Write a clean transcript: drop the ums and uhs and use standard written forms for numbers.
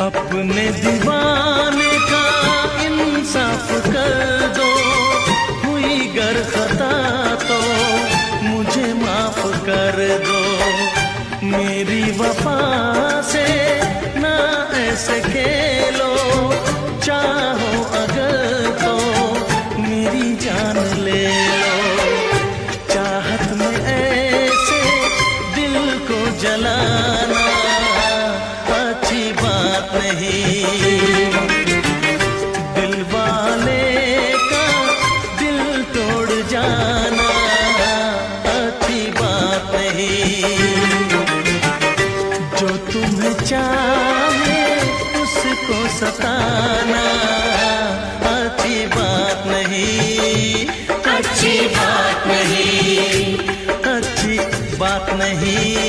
अपने दीवाने का इंसाफ कर दो, हुई गर खता तो मुझे माफ कर दो। मेरी वफा से ना ऐसे खेलो, चाहो अगर तो मेरी जान ले लो। चाहत में ऐसे दिल को जलाना अच्छी बात नहीं। दिल वाले का दिल तोड़ जाना अच्छी बात नहीं। जो तुम्हें चाहे उसको सताना